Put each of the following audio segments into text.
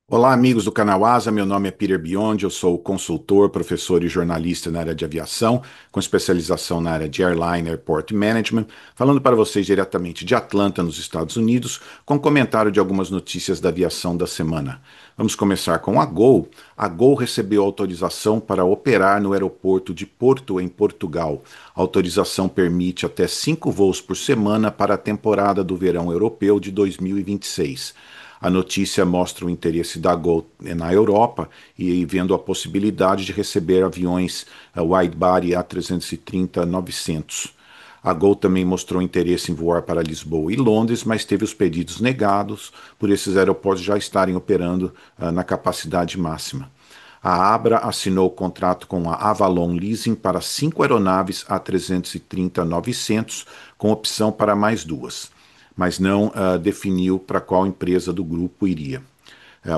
Olá, amigos do canal Asa. Meu nome é Peter Biondi, eu sou consultor, professor e jornalista na área de aviação, com especialização na área de Airline Airport Management, falando para vocês diretamente de Atlanta, nos Estados Unidos, com comentário de algumas notícias da aviação da semana. Vamos começar com a Gol. A Gol recebeu autorização para operar no aeroporto de Porto, em Portugal. A autorização permite até 5 voos por semana para a temporada do verão europeu de 2026. A notícia mostra o interesse da Gol na Europa e vendo a possibilidade de receber aviões widebody A330-900. A Gol também mostrou interesse em voar para Lisboa e Londres, mas teve os pedidos negados por esses aeroportos já estarem operando na capacidade máxima. A Abra assinou o contrato com a Avalon Leasing para 5 aeronaves A330-900, com opção para mais 2, mas não definiu para qual empresa do grupo iria.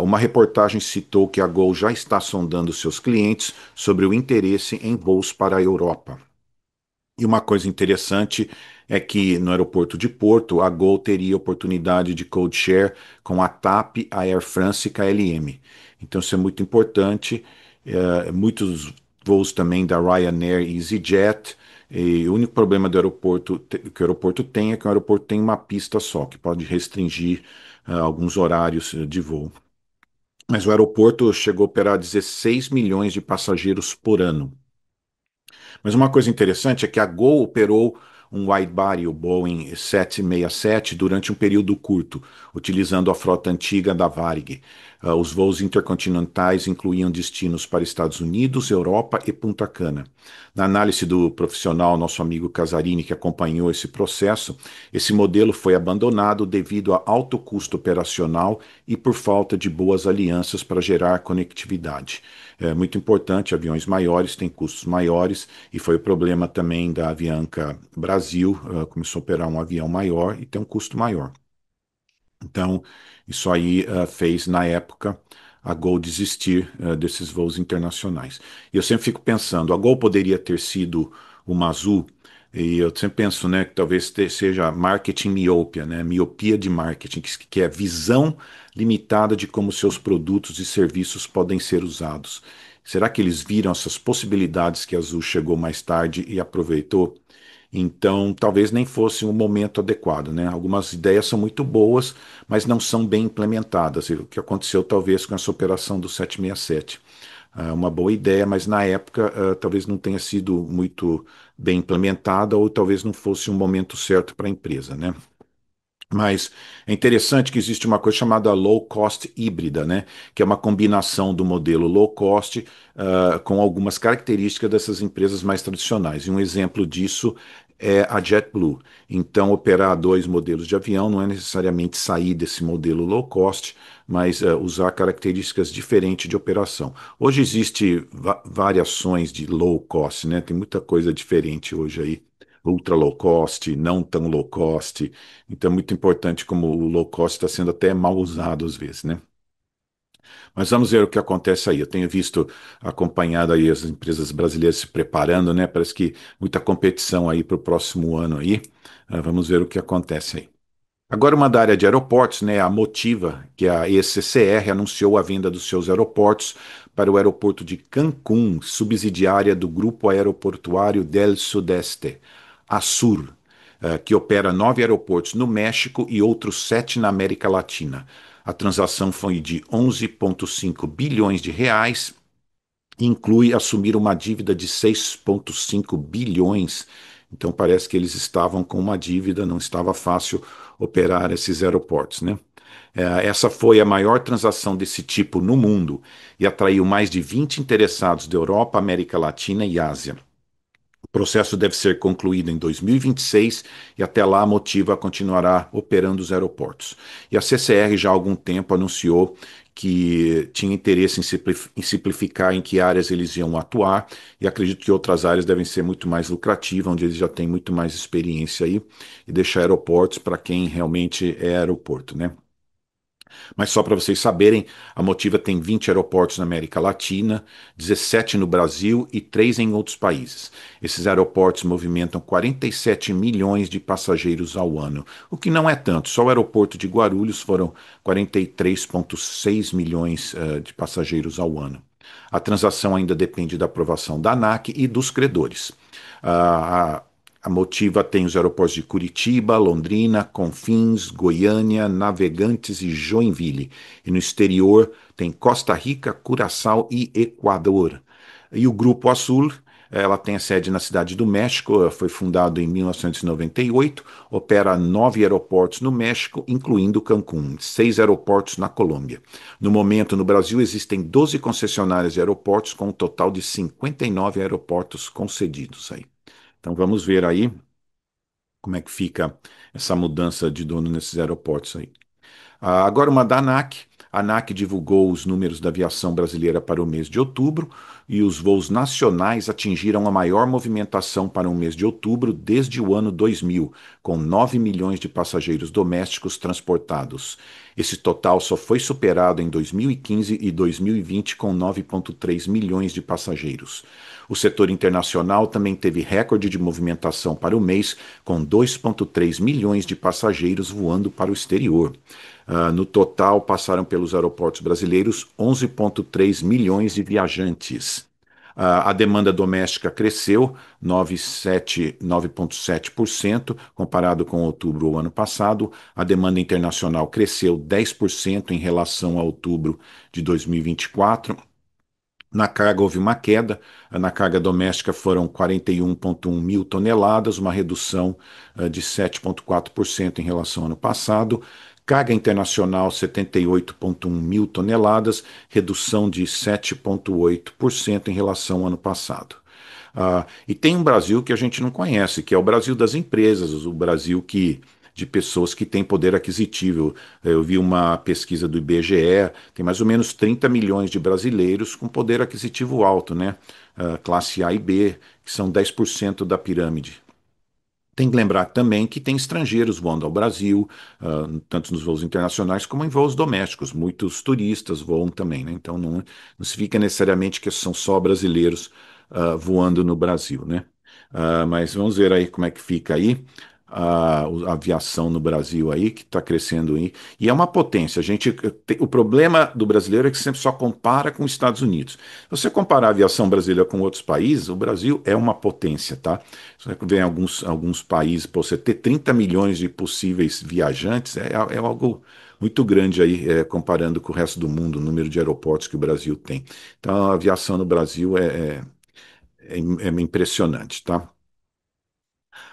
Uma reportagem citou que a Gol já está sondando seus clientes sobre o interesse em voos para a Europa. E uma coisa interessante é que no aeroporto de Porto, a Gol teria oportunidade de code share com a TAP, a Air France e KLM. Então isso é muito importante. Muitos voos também da Ryanair e EasyJet. E o único problema do aeroporto que o aeroporto tem é que o aeroporto tem uma pista só, que pode restringir alguns horários de voo. Mas o aeroporto chegou a operar 16 milhões de passageiros por ano. Mas uma coisa interessante é que a Gol operou um widebody, o Boeing 767, durante um período curto, utilizando a frota antiga da Varig. Os voos intercontinentais incluíam destinos para Estados Unidos, Europa e Punta Cana. Na análise do profissional, nosso amigo Casarini, que acompanhou esse processo, esse modelo foi abandonado devido a alto custo operacional e por falta de boas alianças para gerar conectividade. É muito importante, aviões maiores têm custos maiores e foi o problema também da Avianca Brasil, começou a operar um avião maior e tem um custo maior. Então, isso aí fez, na época, a Gol desistir desses voos internacionais. E eu sempre fico pensando, a Gol poderia ter sido uma Azul, e eu sempre penso, né, que talvez seja marketing miopia, né, miopia de marketing, que é a visão limitada de como seus produtos e serviços podem ser usados. Será que eles viram essas possibilidades que a Azul chegou mais tarde e aproveitou? Então, talvez nem fosse um momento adequado, né? Algumas ideias são muito boas, mas não são bem implementadas. E o que aconteceu talvez com essa operação do 767. Uma boa ideia, mas na época talvez não tenha sido muito bem implementada ou talvez não fosse um momento certo para a empresa, né? Mas é interessante que existe uma coisa chamada low cost híbrida, né? Que é uma combinação do modelo low cost com algumas características dessas empresas mais tradicionais. E um exemplo disso é a JetBlue. Então, operar dois modelos de avião não é necessariamente sair desse modelo low cost, mas usar características diferentes de operação. Hoje existe variações de low cost, né? Tem muita coisa diferente hoje aí. Ultra low cost, não tão low cost. Então é muito importante como o low cost está sendo até mal usado às vezes, né? Mas vamos ver o que acontece aí. Eu tenho visto, acompanhado aí as empresas brasileiras se preparando, né? Parece que muita competição aí para o próximo ano aí. Vamos ver o que acontece aí. Agora, uma da área de aeroportos, né, a Motiva, que é a ECCR, anunciou a venda dos seus aeroportos para o aeroporto de Cancún, subsidiária do Grupo Aeroportuário del Sudeste, ASUR, que opera 9 aeroportos no México e outros 7 na América Latina. A transação foi de 11,5 bilhões de reais e inclui assumir uma dívida de 6,5 bilhões. Então parece que eles estavam com uma dívida, não estava fácil operar esses aeroportos, né? Essa foi a maior transação desse tipo no mundo e atraiu mais de 20 interessados da Europa, América Latina e Ásia. O processo deve ser concluído em 2026 e até lá a Motiva continuará operando os aeroportos. E a CCR já há algum tempo anunciou que tinha interesse em simplificar em que áreas eles iam atuar e acredito que outras áreas devem ser muito mais lucrativas, onde eles já têm muito mais experiência aí e deixar aeroportos para quem realmente é aeroporto, né? Mas só para vocês saberem, a Motiva tem 20 aeroportos na América Latina, 17 no Brasil e 3 em outros países. Esses aeroportos movimentam 47 milhões de passageiros ao ano, o que não é tanto. Só o aeroporto de Guarulhos foram 43,6 milhões de passageiros ao ano. A transação ainda depende da aprovação da ANAC e dos credores. A, a Motiva tem os aeroportos de Curitiba, Londrina, Confins, Goiânia, Navegantes e Joinville. E no exterior tem Costa Rica, Curaçao e Equador. E o Grupo Azul, ela tem a sede na Cidade do México, foi fundado em 1998, opera 9 aeroportos no México, incluindo Cancún, 6 aeroportos na Colômbia. No momento, no Brasil, existem 12 concessionárias de aeroportos, com um total de 59 aeroportos concedidos aí. Então vamos ver aí como é que fica essa mudança de dono nesses aeroportos aí. Agora uma da ANAC. A ANAC divulgou os números da aviação brasileira para o mês de outubro e os voos nacionais atingiram a maior movimentação para o mês de outubro desde o ano 2000, com 9 milhões de passageiros domésticos transportados. Esse total só foi superado em 2015 e 2020, com 9,3 milhões de passageiros. O setor internacional também teve recorde de movimentação para o mês, com 2,3 milhões de passageiros voando para o exterior. No total, passaram pelos aeroportos brasileiros 11,3 milhões de viajantes. A demanda doméstica cresceu 9,7% comparado com outubro do ano passado. A demanda internacional cresceu 10% em relação a outubro de 2024. Na carga houve uma queda, na carga doméstica foram 41,1 mil toneladas, uma redução de 7,4% em relação ao ano passado. Carga internacional 78,1 mil toneladas, redução de 7,8% em relação ao ano passado. E tem um Brasil que a gente não conhece, que é o Brasil das empresas, o Brasil de pessoas que têm poder aquisitivo. Eu vi uma pesquisa do IBGE, tem mais ou menos 30 milhões de brasileiros com poder aquisitivo alto, né? Classe A e B, que são 10% da pirâmide. Tem que lembrar também que tem estrangeiros voando ao Brasil, tanto nos voos internacionais como em voos domésticos. Muitos turistas voam também, né? Então não significa necessariamente que são só brasileiros voando no Brasil, né? Mas vamos ver aí como é que fica aí a aviação no Brasil aí, que está crescendo aí. E é uma potência. O problema do brasileiro é que sempre só compara com os Estados Unidos. Se você comparar a aviação brasileira com outros países, o Brasil é uma potência, tá? Você vê em alguns países, para você ter 30 milhões de possíveis viajantes, é algo muito grande aí, comparando com o resto do mundo, o número de aeroportos que o Brasil tem. Então, a aviação no Brasil é impressionante, tá?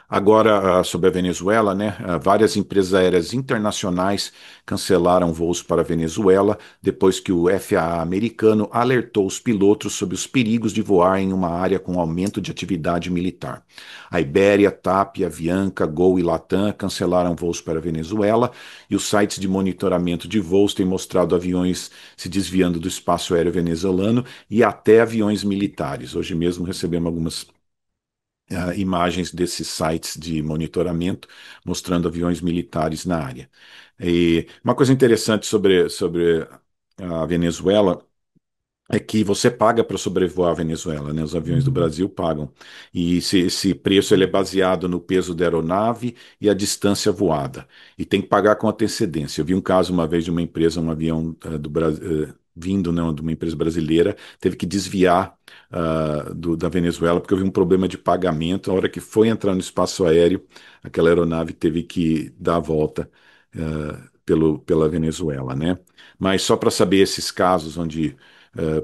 Agora, sobre a Venezuela, né? Várias empresas aéreas internacionais cancelaram voos para a Venezuela depois que o FAA americano alertou os pilotos sobre os perigos de voar em uma área com aumento de atividade militar. A Ibéria, TAP, Avianca, Gol e Latam cancelaram voos para a Venezuela e os sites de monitoramento de voos têm mostrado aviões se desviando do espaço aéreo venezuelano e até aviões militares. Hoje mesmo recebemos algumas imagens desses sites de monitoramento mostrando aviões militares na área. E uma coisa interessante sobre a Venezuela é que você paga para sobrevoar a Venezuela, né? Os aviões do Brasil pagam. E esse preço ele é baseado no peso da aeronave e a distância voada. E tem que pagar com antecedência. Eu vi um caso uma vez de uma empresa, um avião do Brasil. Vindo, não, de uma empresa brasileira, teve que desviar da Venezuela porque houve um problema de pagamento. A hora que foi entrar no espaço aéreo, aquela aeronave teve que dar a volta pela Venezuela, né? Mas só para saber esses casos onde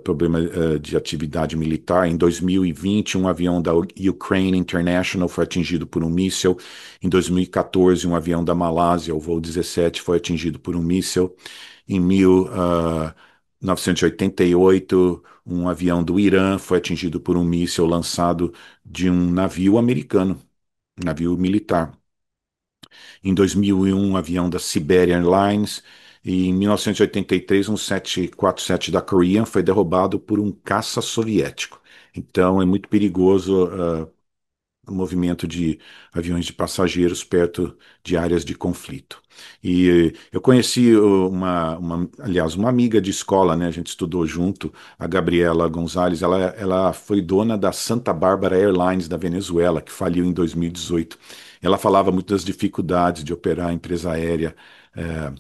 problema de atividade militar. Em 2020, um avião da Ukraine International foi atingido por um míssil. Em 2014, um avião da Malásia, o voo 17, foi atingido por um míssil. Em 1988, um avião do Irã foi atingido por um míssil lançado de um navio americano, navio militar. Em 2001, um avião da Siberian Airlines. E em 1983, um 747 da Korean foi derrubado por um caça soviético. Então é muito perigoso movimento de aviões de passageiros perto de áreas de conflito. E eu conheci aliás, uma amiga de escola, né? A gente estudou junto, a Gabriela Gonzalez. Ela foi dona da Santa Bárbara Airlines da Venezuela, que faliu em 2018. Ela falava muito das dificuldades de operar a empresa aérea. eh,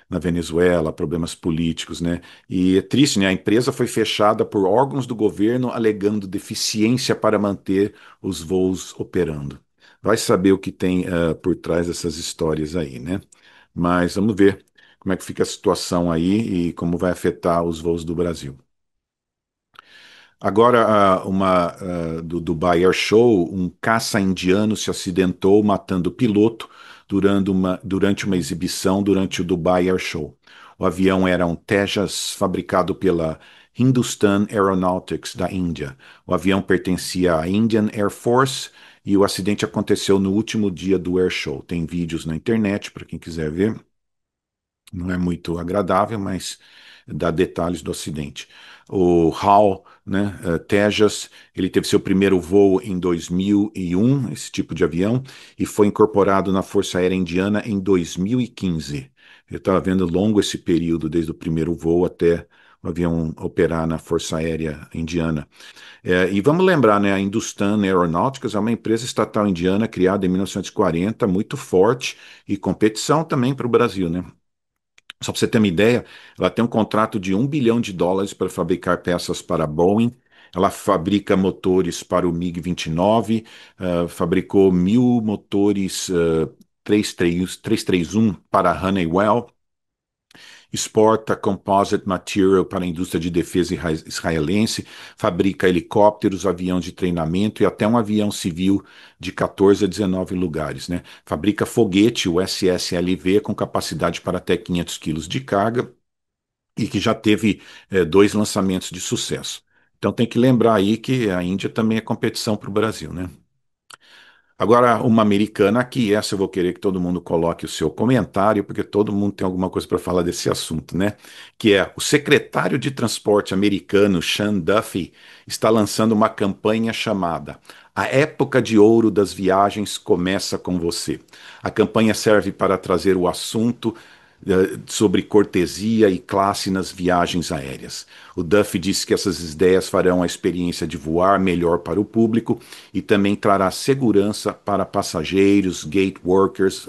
Na Venezuela, problemas políticos, né? E é triste, né? A empresa foi fechada por órgãos do governo alegando deficiência para manter os voos operando. Vai saber o que tem por trás dessas histórias aí, né? Mas vamos ver como é que fica a situação aí e como vai afetar os voos do Brasil. Agora, do Dubai Air Show, um caça indiano se acidentou matando o piloto durante uma exibição durante o Dubai Air Show. O avião era um Tejas fabricado pela Hindustan Aeronautics da Índia. O avião pertencia à Indian Air Force e o acidente aconteceu no último dia do Air Show. Tem vídeos na internet para quem quiser ver. Não é muito agradável, mas dá detalhes do acidente. O HAL, né, Tejas, ele teve seu primeiro voo em 2001, esse tipo de avião, e foi incorporado na Força Aérea Indiana em 2015. Eu estava vendo longo esse período, desde o primeiro voo até o avião operar na Força Aérea Indiana. E vamos lembrar, né, a Hindustan Aeronáuticas é uma empresa estatal indiana criada em 1940, muito forte, e competição também para o Brasil, né? Só para você ter uma ideia, ela tem um contrato de US$ 1 bilhão para fabricar peças para a Boeing. Ela fabrica motores para o MiG-29, fabricou 1.000 motores 331 para a Honeywell, exporta composite material para a indústria de defesa israelense, fabrica helicópteros, aviões de treinamento e até um avião civil de 14 a 19 lugares, né? Fabrica foguete, o SSLV, com capacidade para até 500 quilos de carga e que já teve dois lançamentos de sucesso. Então tem que lembrar aí que a Índia também é competição para o Brasil, né? Agora, uma americana aqui, essa eu vou querer que todo mundo coloque o seu comentário, porque todo mundo tem alguma coisa para falar desse assunto, né? Que é o secretário de transporte americano, Sean Duffy, está lançando uma campanha chamada A Época de Ouro das Viagens Começa com Você. A campanha serve para trazer o assunto sobre cortesia e classe nas viagens aéreas. O Duff disse que essas ideias farão a experiência de voar melhor para o público e também trará segurança para passageiros, gate workers,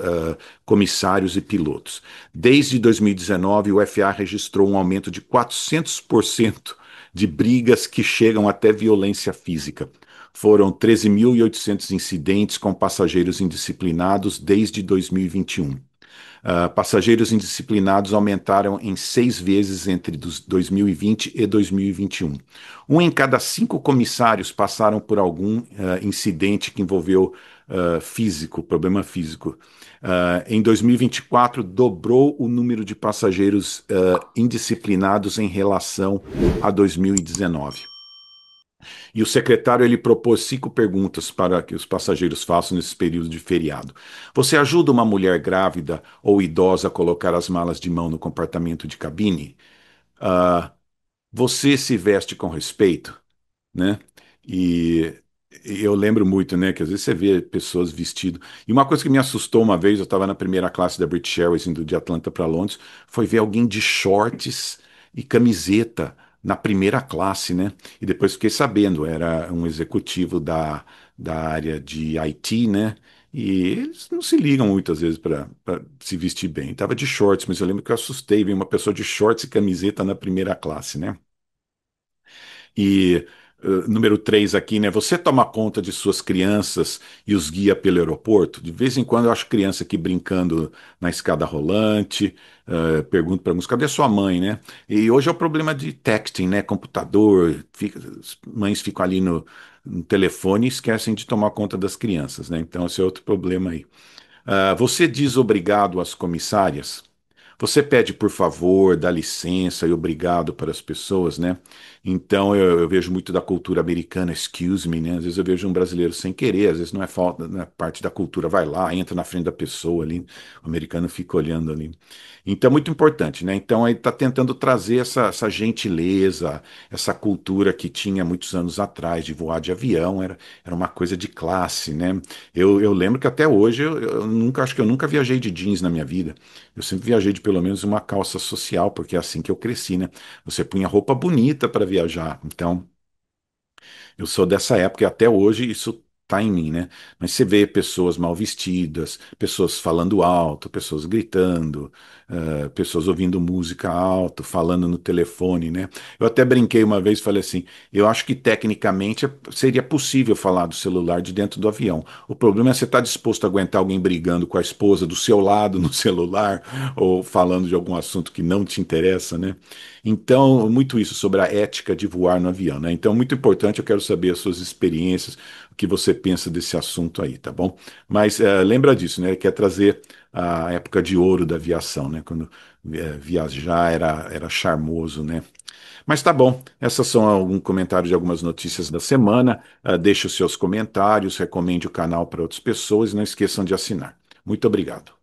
comissários e pilotos. Desde 2019, o FAA registrou um aumento de 400% de brigas que chegam até violência física. Foram 13.800 incidentes com passageiros indisciplinados desde 2021. Passageiros indisciplinados aumentaram em 6 vezes entre 2020 e 2021. Um em cada 5 comissários passaram por algum incidente que envolveu problema físico. Em 2024, dobrou o número de passageiros indisciplinados em relação a 2019. E o secretário ele propôs 5 perguntas para que os passageiros façam nesse período de feriado. Você ajuda uma mulher grávida ou idosa a colocar as malas de mão no compartimento de cabine? Ah, você se veste com respeito, né? E eu lembro muito, né, que às vezes você vê pessoas vestidas. E uma coisa que me assustou uma vez, eu estava na primeira classe da British Airways indo de Atlanta para Londres, foi ver alguém de shorts e camiseta na primeira classe, né? E depois fiquei sabendo, era um executivo da área de IT, né? E eles não se ligam muitas vezes para se vestir bem. Tava de shorts, mas eu lembro que eu assustei ver uma pessoa de shorts e camiseta na primeira classe, né? E número 3 aqui, né? Você toma conta de suas crianças e os guia pelo aeroporto? De vez em quando eu acho criança aqui brincando na escada rolante, pergunto para alguns, cadê sua mãe, né? E hoje é o problema de texting, né? Computador, as mães ficam ali no telefone e esquecem de tomar conta das crianças, né? Então esse é outro problema aí. Você diz obrigado às comissárias? você pede por favor, dá licença e obrigado para as pessoas, né? Então eu vejo muito da cultura americana, excuse me, né? Às vezes eu vejo um brasileiro sem querer, às vezes não é falta, não é parte da cultura, vai lá, entra na frente da pessoa ali, o americano fica olhando ali. Então é muito importante, né? Então aí está tentando trazer essa gentileza, essa cultura que tinha muitos anos atrás de voar de avião, era uma coisa de classe, né? Eu lembro que até hoje eu nunca, acho que eu nunca viajei de jeans na minha vida. Eu sempre viajei de pelo menos uma calça social, porque é assim que eu cresci, né? Você punha roupa bonita para viajar. Então, eu sou dessa época e até hoje isso tá em mim, né? Mas você vê pessoas mal vestidas, pessoas falando alto, pessoas gritando, pessoas ouvindo música alto, falando no telefone, né? Eu até brinquei uma vez, falei assim, eu acho que tecnicamente seria possível falar do celular de dentro do avião. O problema é você estar disposto a aguentar alguém brigando com a esposa do seu lado no celular ou falando de algum assunto que não te interessa, né? Então, muito isso sobre a ética de voar no avião, né? Então, muito importante, eu quero saber as suas experiências, o que você pensa desse assunto aí, tá bom? Mas lembra disso, né? Quer trazer a época de ouro da aviação, né? Quando viajar era charmoso, né? Mas tá bom, essas são algum comentário de algumas notícias da semana. Deixe os seus comentários, recomende o canal para outras pessoas e não esqueçam de assinar. Muito obrigado.